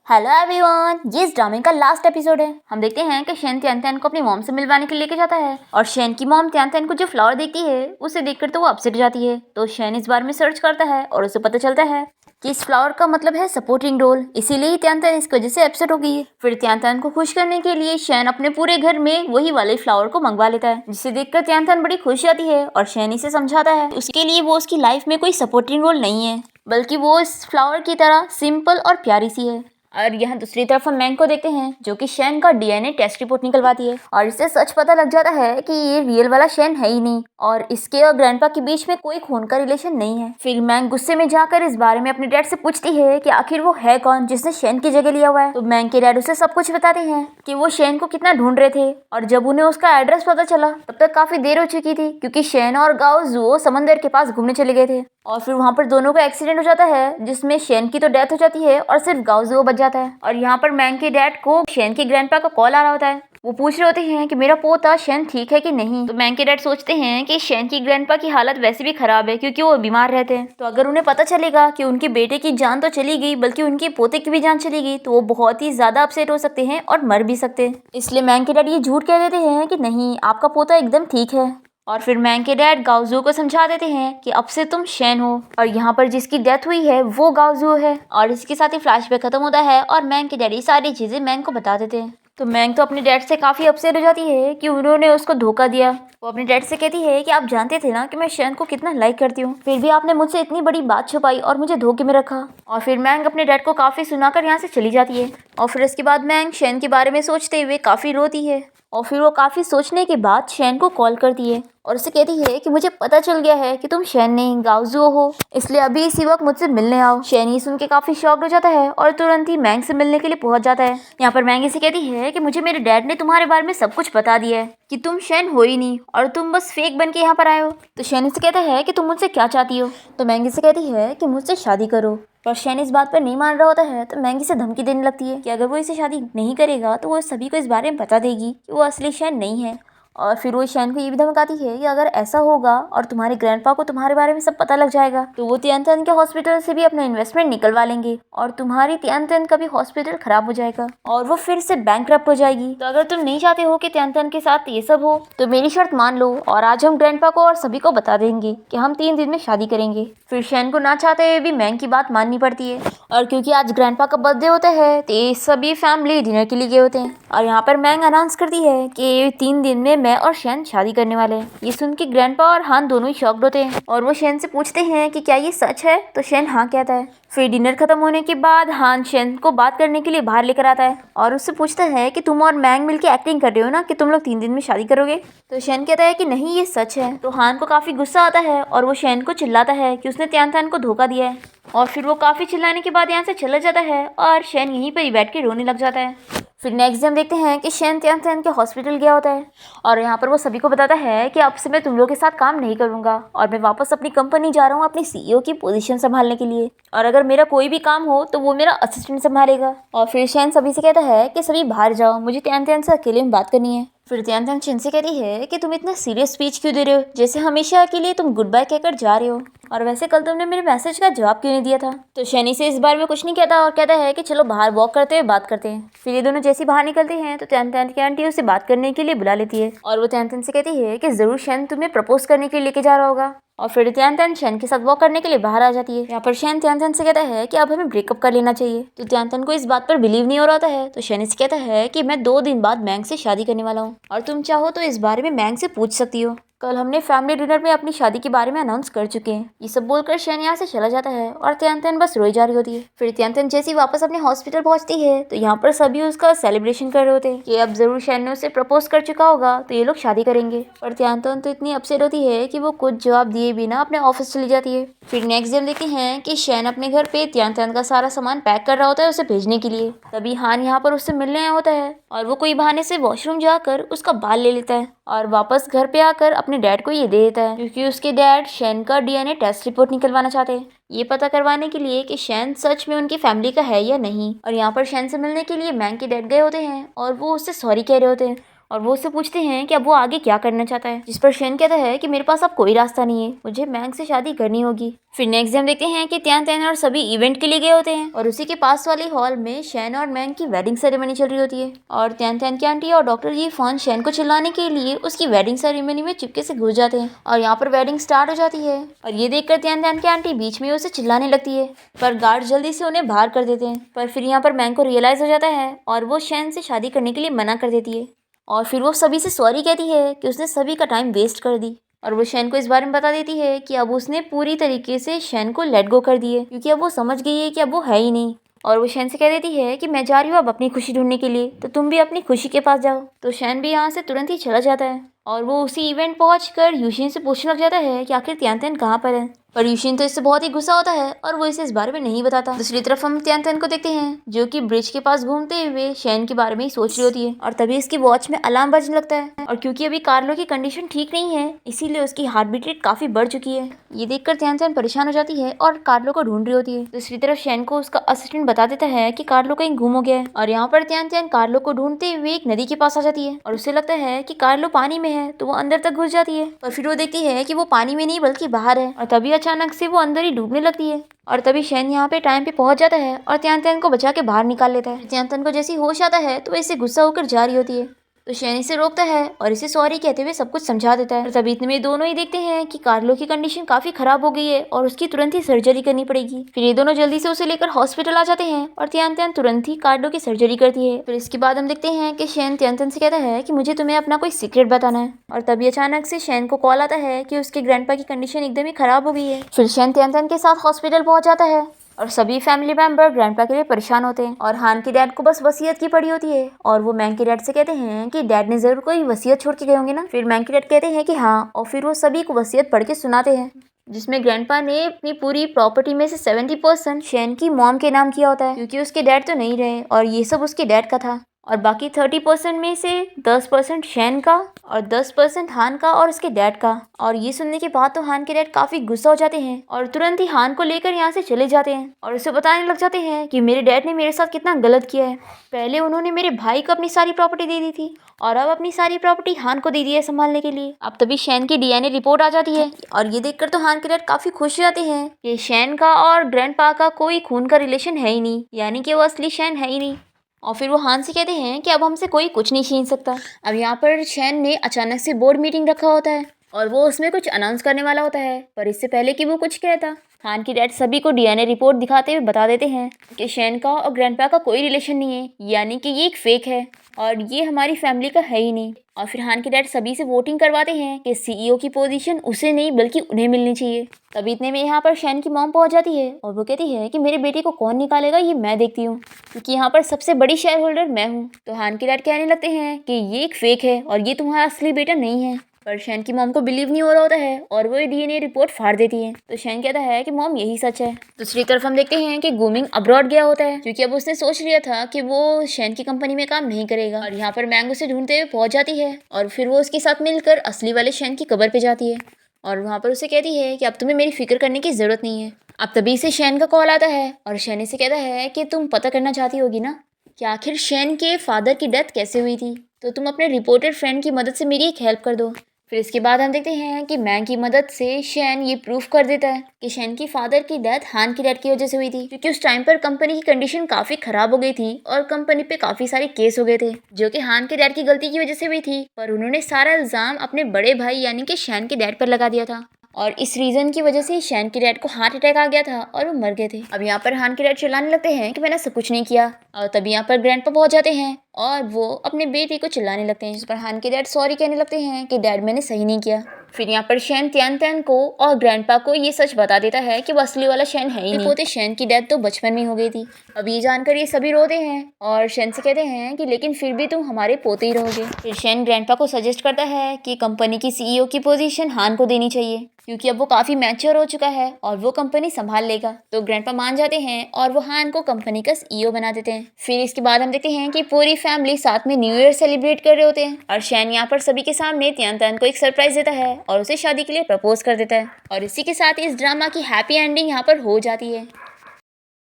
Hello everyone, ये इस ड्रामे का लास्ट एपिसोड है। हम देखते हैं कि शेन त्यान त्यान को अपनी मॉम से मिलवाने के लिए लेके जाता है और शेन की मॉम त्यान त्यान को जो फ्लावर देखती है उसे देखकर तो वो अपसेट हो जाती है। तो शेन इस बारे में सर्च करता है और उसे पता चलता है कि इस फ्लावर का मतलब है सपोर्टिंग रोल, इसीलिए ही त्यान त्यान इसकी वजह से अपसेट हो गई है। फिर त्यान त्यान को खुश करने के लिए शेन अपने पूरे घर में वही वाले फ्लावर को मंगवा लेता है, जिसे देखकर त्यान त्यान बड़ी खुश जाती है और शेन इसे समझाता है उसके लिए वो उसकी लाइफ में कोई सपोर्टिंग रोल नहीं है, बल्कि वो इस फ्लावर की तरह सिंपल और प्यारी सी है। और यहाँ दूसरी तरफ हम मैंग को देखते हैं जो कि शेन का डीएनए टेस्ट रिपोर्ट निकलवाती है और इससे सच पता लग जाता है कि ये रियल वाला शेन है ही नहीं और इसके और ग्रैंडपा के बीच में कोई खून का रिलेशन नहीं है। फिर मैंग गुस्से में जाकर इस बारे में अपने डैड से पूछती है कि आखिर वो है कौन जिसने शेन की जगह लिया हुआ है। तो मैंग के डैड उसे सब कुछ बताते हैं कि वो शेन को कितना ढूंढ रहे थे और जब उन्हें उसका एड्रेस पता चला तब तक काफी देर हो चुकी थी, क्योंकि शेन और गाओ जुओ समंदर के पास घूमने चले गए थे और फिर वहाँ पर दोनों का एक्सीडेंट हो जाता है जिसमें शेन की तो डेथ हो जाती है और सिर्फ गाओ जुओ बच जाता है। और यहाँ पर मैंग के डैड को शेन के ग्रैंडपा का कॉल आ रहा होता है। वो पूछ रहे होते हैं कि मेरा पोता शेन ठीक है कि नहीं। तो मैंग के डैड सोचते हैं कि शेन की ग्रैंडपा की हालत वैसे भी खराब है क्योंकि वो बीमार रहते हैं, तो अगर उन्हें पता चलेगा कि उनके बेटे की जान तो चली गई बल्कि उनके पोते की भी जान चली गई तो वो बहुत ही ज्यादा अपसेट हो सकते हैं और मर भी सकते हैं। इसलिए मैंग के डैड ये झूठ कह देते हैं कि नहीं, आपका पोता एकदम ठीक है। और फिर मैंग के डैड गाओजुओ को समझा देते हैं कि अब से तुम शेन हो और यहाँ पर जिसकी डेथ हुई है वो गाओजुओ है। और इसके साथ ही फ्लैशबैक खत्म होता है और मैंग के डैड ये सारी चीजें मैंग को बता देते हैं। तो मैंग तो अपने डैड से काफी अपसेट हो जाती है कि उन्होंने उसको धोखा दिया। वो अपने डैड से कहती है कि आप जानते थे ना कि मैं शेन को कितना लाइक करती हूँ, फिर भी आपने मुझसे इतनी बड़ी बात छुपाई और मुझे धोखे में रखा। और फिर मैंग अपने डैड को काफी सुनाकर यहाँ से चली जाती है और फिर इसके बाद मैंग शेन के बारे में सोचते हुए काफी रोती है और फिर वो काफी सोचने के बाद शेन को कॉल करती है और उसे कहती है कि मुझे पता चल गया है कि तुम शेन नहीं गाओजुओ हो, इसलिए अभी इसी वक्त मुझसे मिलने आओ। शेन ये सुन के काफी शॉक्ड हो जाता है और तुरंत ही मैंग से मिलने के लिए पहुंच जाता है। यहाँ पर मैंग इसे कहती है कि मुझे मेरे डैड ने तुम्हारे बारे में सब कुछ बता दिया है कि तुम शेन हो ही नहीं और तुम बस फेक बन के यहाँ पर आए हो। तो शेन इसे कहता है कि तुम मुझसे क्या चाहती हो। तो मैंग इसे कहती है कि मुझसे शादी करो। पर शेन इस बात पर नहीं मान रहा होता है तो मैंग इसे धमकी देने लगती है कि अगर वो इसे शादी नहीं करेगा तो वो सभी को इस बारे में बता देगी कि वो असली शेन नहीं है। और फिर वो शेन को ये भी धमकाती है कि अगर ऐसा होगा और तुम्हारे ग्रैंडपा को तुम्हारे बारे में सब पता लग जाएगा तो वो त्यान त्यान के हॉस्पिटल से भी अपना इन्वेस्टमेंट निकलवा लेंगे और तुम्हारी त्यान त्यान का भी हॉस्पिटल खराब हो जाएगा और वो फिर से बैंकक्रप्ट हो जाएगी। तो अगर तुम नहीं चाहते हो कि त्यान त्यान के साथ ये सब हो तो मेरी शर्त मान लो और आज हम ग्रैंडपा को और सभी को बता देंगे कि हम 3 दिन में शादी करेंगे। फिर शेन को ना चाहते हुए भी मैंग की बात माननी पड़ती है और क्योंकि आज ग्रैंडपा का बर्थडे होता है तो ये सभी फैमिली डिनर के लिए गए होते हैं और यहाँ पर मैंग अनाउंस करती है कि 3 दिन में मैं और शेन शादी करने वाले हैं। ये सुन के ग्रैंडपा और हान दोनों ही शॉक्ड होते हैं और वो शेन से पूछते हैं कि क्या ये सच है। तो शेन हाँ कहता है। फिर डिनर खत्म होने के बाद हान शेन को बात करने के लिए बाहर लेकर आता है और उससे पूछता है कि तुम और मैंग मिलके एक्टिंग कर रहे हो ना कि तुम लोग 3 दिन में शादी करोगे। तो शेन कहता है कि नहीं, ये सच है। तो हान को काफी गुस्सा आता है और वो शेन को चिल्लाता है कि उसने त्यान त्यान को धोखा दिया है और फिर वो काफी चिल्लाने के बाद यहाँ से चला जाता है और शेन यहीं पर ही बैठ के रोने लग जाता है। फिर नेक्स्ट डे हम देखते हैं कि शेन त्यान त्यान के हॉस्पिटल गया होता है और यहाँ पर वो सभी को बताता है कि अब से मैं तुम लोगों के साथ काम नहीं करूँगा और मैं वापस अपनी कंपनी जा रहा हूँ अपनी सीईओ की पोजीशन संभालने के लिए और अगर मेरा कोई भी काम हो तो वो मेरा असिस्टेंट संभालेगा। और फिर शेन सभी से कहता है कि सभी बाहर जाओ, मुझे त्यान त्यान से अकेले में बात करनी है। फिर त्यान त्यान शेन से कहती है कि तुम इतना सीरियस स्पीच क्यों दे रहे हो, जैसे हमेशा के लिए तुम गुड बाय कहकर जा रहे हो, और वैसे कल तुमने मेरे मैसेज का जवाब क्यों नहीं दिया था। तो शैनी से इस बारे में कुछ नहीं कहता और कहता है कि चलो बाहर वॉक करते हुए बात करते हैं। फिर ये दोनों जैसे बाहर निकलते हैं तो त्यान त्यान की आंटी उसे बात करने के लिए बुला लेती है और वो त्यान त्यान से कहती है कि जरूर शेन तुम्हें प्रपोज करने के लिए लेके जा रहा होगा। और फिर त्यान त्यान शेन के साथ वॉक करने के लिए बाहर आ जाती है। यहाँ पर शेन त्यान त्यान से कहता है कि अब हमें ब्रेकअप कर लेना चाहिए। तो त्यान त्यान को इस बात पर बिलीव नहीं हो रहा है तो शेन से कहता है कि मैं 2 दिन बाद मैंग से शादी करने वाला हूँ और तुम चाहो तो इस बारे में मैंग से पूछ सकती हो। कल हमने फैमिली डिनर में अपनी शादी के बारे में अनाउंस कर चुके हैं। ये सब बोलकर शेन यहाँ से चला जाता है और त्यान त्यान बस रोई जा रही होती है। फिर त्यान त्यान जैसे ही वापस अपने हॉस्पिटल पहुंचती है तो यहाँ पर सभी उसका सेलिब्रेशन कर रहे होते हैं कि अब जरूर शेन ने उसे प्रपोज कर चुका होगा तो ये लोग शादी करेंगे। पर त्यान त्यान तो इतनी अपसेट होती है कि वो कुछ जवाब दिए बिना अपने ऑफिस चली जाती है। फिर नेक्स्ट डे देखते हैं कि शेन अपने घर पे त्यान त्यान का सारा सामान पैक कर रहा होता है उसे भेजने के लिए। तभी हान यहाँ पर उससे मिलने आया होता है और वो कोई बहाने से वॉशरूम जाकर उसका बाल ले लेता है और वापस घर पे आकर अपने डैड को ये दे देता है क्योंकि उसके डैड शेन का डीएनए टेस्ट रिपोर्ट निकलवाना चाहते हैं, ये पता करवाने के लिए कि शेन सच में उनकी फैमिली का है या नहीं। और यहाँ पर शेन से मिलने के लिए मैंग के डैड गए होते हैं और वो उससे सॉरी कह रहे होते हैं। और वो उससे पूछते हैं कि अब वो आगे क्या करना चाहता है, जिस पर शेन कहता है कि मेरे पास अब कोई रास्ता नहीं है, मुझे मैंग से शादी करनी होगी। फिर नेक्स्ट डे हम देखते हैं कि त्यान त्यान और सभी इवेंट के लिए गए होते हैं और उसी के पास वाले हॉल में शेन और मैंग की वेडिंग सेरेमनी चल रही होती है और त्यान त्यान की आंटी और डॉक्टर ये फोन शेन को चिल्लाने के लिए उसकी वेडिंग सेरेमनी में चुपके से घुस जाते हैं और यहाँ पर वेडिंग स्टार्ट हो जाती है और ये देखकर त्यान त्यान की आंटी बीच में उसे चिल्लाने लगती है, पर गार्ड जल्दी से उन्हें बाहर कर देते हैं। पर फिर यहाँ पर मैंग को रियलाइज हो जाता है और वो शेन से शादी करने के लिए मना कर देती है और फिर वो सभी से सॉरी कहती है कि उसने सभी का टाइम वेस्ट कर दी और वो शेन को इस बारे में बता देती है कि अब उसने पूरी तरीके से शेन को लेट गो कर दिए क्योंकि अब वो समझ गई है कि अब वो है ही नहीं। और वो शेन से कह देती है कि मैं जा रही हूँ अब अपनी खुशी ढूंढने के लिए, तो तुम भी अपनी खुशी के पास जाओ। तो शेन भी यहाँ से तुरंत ही चला जाता है और वो उसी इवेंट पहुंचकर यूशिन से पूछने लग जाता है कि आखिर त्यान त्यान कहाँ पर है। पर यूशिन तो इससे बहुत ही गुस्सा होता है और वो इसे इस बारे में नहीं बताता। दूसरी तरफ हम त्यान त्यान को देखते हैं जो कि ब्रिज के पास घूमते हुए शेन के बारे में ही सोच रही होती है और तभी इसकी वॉच में अलार्म बजने लगता है और क्योंकि अभी कार्लो की कंडीशन ठीक नहीं है इसीलिए उसकी हार्ट बीट रेट काफी बढ़ चुकी है। ये देखकर त्यान त्यान परेशान हो जाती है और कार्लो को ढूंढ रही होती है। दूसरी तरफ शेन को उसका असिस्टेंट बता देता है कि कार्लो कहीं गुम हो गया है और यहाँ पर त्यान त्यान कार्लो को ढूंढते हुए एक नदी के पास आ जाती है और उसे लगता है कि कार्लो पानी में है तो वो अंदर तक घुस जाती है पर फिर वो देखती है कि वो पानी में नहीं बल्कि बाहर है और तभी अचानक से वो अंदर ही डूबने लगती है और तभी शेन यहाँ पे टाइम पे पहुंच जाता है और त्यान त्यान को बचा के बाहर निकाल लेता है। त्यान त्यान को जैसे ही होश आता है तो वो इससे गुस्सा होकर जा रही होती है तो शेन इसे रोकता है और इसे सॉरी कहते हुए सब कुछ समझा देता है। तभी इतने में दोनों ही देखते हैं कि कार्लो की कंडीशन काफी खराब हो गई है और उसकी तुरंत ही सर्जरी करनी पड़ेगी। फिर ये दोनों जल्दी से उसे लेकर हॉस्पिटल आ जाते हैं और त्यान त्यान तुरंत ही कार्लो की सर्जरी करती है। फिर इसके बाद हम देखते हैं कि शेन त्यान त्यान से कहता है कि मुझे तुम्हें अपना कोई सीक्रेट बताना है और तभी अचानक से शेन को कॉल आता है कि उसके ग्रैंडपा की कंडीशन एकदम ही खराब हो गई है। फिर शेन त्यान त्यान के साथ हॉस्पिटल पहुंच जाता है और सभी फैमिली मेंबर ग्रैंडपा के लिए परेशान होते हैं और हान के डैड को बस वसीयत की पड़ी होती है और वो मैंग के डैड से कहते हैं कि डैड ने जरूर कोई वसीयत छोड़ के गए होंगे ना। फिर मैंग के डैड कहते हैं कि हाँ और फिर वो सभी को वसीयत पढ़ के सुनाते हैं जिसमें ग्रैंडपा ने अपनी पूरी प्रॉपर्टी में से 70% शेन की मॉम के नाम किया होता है क्योंकि उसके डैड तो नहीं रहे और ये सब उसके डैड का था और बाकी 30% में से 10% शेन का और 10% हान का और उसके डैड का। और ये सुनने के बाद तो हान के डैड काफी गुस्सा हो जाते हैं और तुरंत ही हान को लेकर यहाँ से चले जाते हैं और उसे बताने लग जाते हैं कि मेरे डैड ने मेरे साथ कितना गलत किया है। पहले उन्होंने मेरे भाई को अपनी सारी प्रॉपर्टी दे दी थी और अब अपनी सारी प्रॉपर्टी हान को दे दी है संभालने के लिए। अब तभी शेन की डीएनए रिपोर्ट आ जाती है और ये देखकर तो हान के डैड काफी खुश हो जाते हैं कि शेन का और ग्रैंडपा का कोई खून का रिलेशन है ही नहीं, यानी कि वो असली शेन है ही नहीं। और फिर वो हान से कहते हैं कि अब हमसे कोई कुछ नहीं छीन सकता। अब यहाँ पर शेन ने अचानक से बोर्ड मीटिंग रखा होता है और वो उसमें कुछ अनाउंस करने वाला होता है पर इससे पहले कि वो कुछ कहता हान की डैड सभी को डीएनए रिपोर्ट दिखाते हुए बता देते हैं कि शेन का और ग्रैंडपा का कोई रिलेशन नहीं है, यानी कि ये एक फेक है और ये हमारी फैमिली का है ही नहीं। और फिर हान के डैड सभी से वोटिंग करवाते हैं कि सीईओ की पोजीशन उसे नहीं बल्कि उन्हें मिलनी चाहिए। तभी इतने में यहाँ पर शेन की मॉम पहुंच जाती है और वो कहती है कि मेरे बेटे को कौन निकालेगा ये मैं देखती हूँ क्योंकि यहाँ पर सबसे बड़ी शेयर होल्डर मैं हूँ। तो हान के डैड कहने लगते हैं कि ये एक फेक है और ये तुम्हारा असली बेटा नहीं है। पर शेन की मॉम को बिलीव नहीं हो रहा होता है और वो डीएनए रिपोर्ट फाड़ देती है। तो शेन कहता है कि मॉम यही सच है। दूसरी तरफ हम देखते हैं कि गुमिंग अब्रॉड गया होता है क्योंकि अब उसने सोच लिया था कि वो शेन की कंपनी में काम नहीं करेगा और यहाँ पर मैंग उसे ढूंढते हुए पहुंच जाती है और फिर वो उसके साथ मिलकर असली वाले शेन की कब्र पे जाती है और वहाँ पर उसे कहती है कि अब तुम्हें मेरी फिक्र करने की जरूरत नहीं है। अब तभी से शेन का कॉल आता है और शेन से कहता है कि तुम पता करना चाहती होगी ना कि आखिर शेन के फादर की डेथ कैसे हुई थी, तो तुम अपने रिपोर्टेड फ्रेंड की मदद से मेरी एक हेल्प कर दो। फिर इसके बाद हम देखते हैं कि मैंग की मदद से शेन ये प्रूफ कर देता है कि शेन की फादर की डेथ हान की डेथ की वजह से हुई थी क्योंकि उस टाइम पर कंपनी की कंडीशन काफी खराब हो गई थी और कंपनी पे काफी सारे केस हो गए थे जो कि हान के डैड की गलती की वजह से हुई थी, पर उन्होंने सारा इल्जाम अपने बड़े भाई यानी कि शेन के डैड पर लगा दिया था और इस रीजन की वजह से शेन के डैड को हार्ट अटैक आ गया था और वो मर गए थे। अब यहाँ पर हान के डैड चिल्लाने लगते हैं कि मैंने सब कुछ नहीं किया और तभी यहाँ पर ग्रैंडपा पहुंच जाते हैं और वो अपने बेटे को चिल्लाने लगते हैं जिस पर हान के डैड सॉरी कहने लगते हैं कि डैड मैंने सही नहीं किया। फिर यहाँ पर शेन त्यान त्यान को और ग्रैंडपा को ये सच बता देता है कि वो असली वाला शेन है ही नहीं, पोते शेन की डेथ तो बचपन में हो गई थी। अब ये जानकर ये सभी रोते हैं और शेन से कहते हैं कि लेकिन फिर भी तुम हमारे पोते ही रहोगे। फिर शेन ग्रैंडपा को सजेस्ट करता है कि कंपनी की सीईओ की पोजीशन हान को देनी चाहिए क्योंकि अब वो काफी मैच्योर हो चुका है और वो कंपनी संभाल लेगा। तो ग्रैंडपा मान जाते हैं और वो हान को कंपनी का सीईओ बना देते हैं। फिर इसके बाद हम देखते हैं कि पूरी फैमिली साथ में न्यू ईयर सेलिब्रेट कर रहे होते हैं और शेन यहाँ पर सभी के सामने त्यान त्यान को एक सरप्राइज देता है और उसे शादी के लिए प्रपोज कर देता है और इसी के साथ इस ड्रामा की हैप्पी एंडिंग यहाँ पर हो जाती है।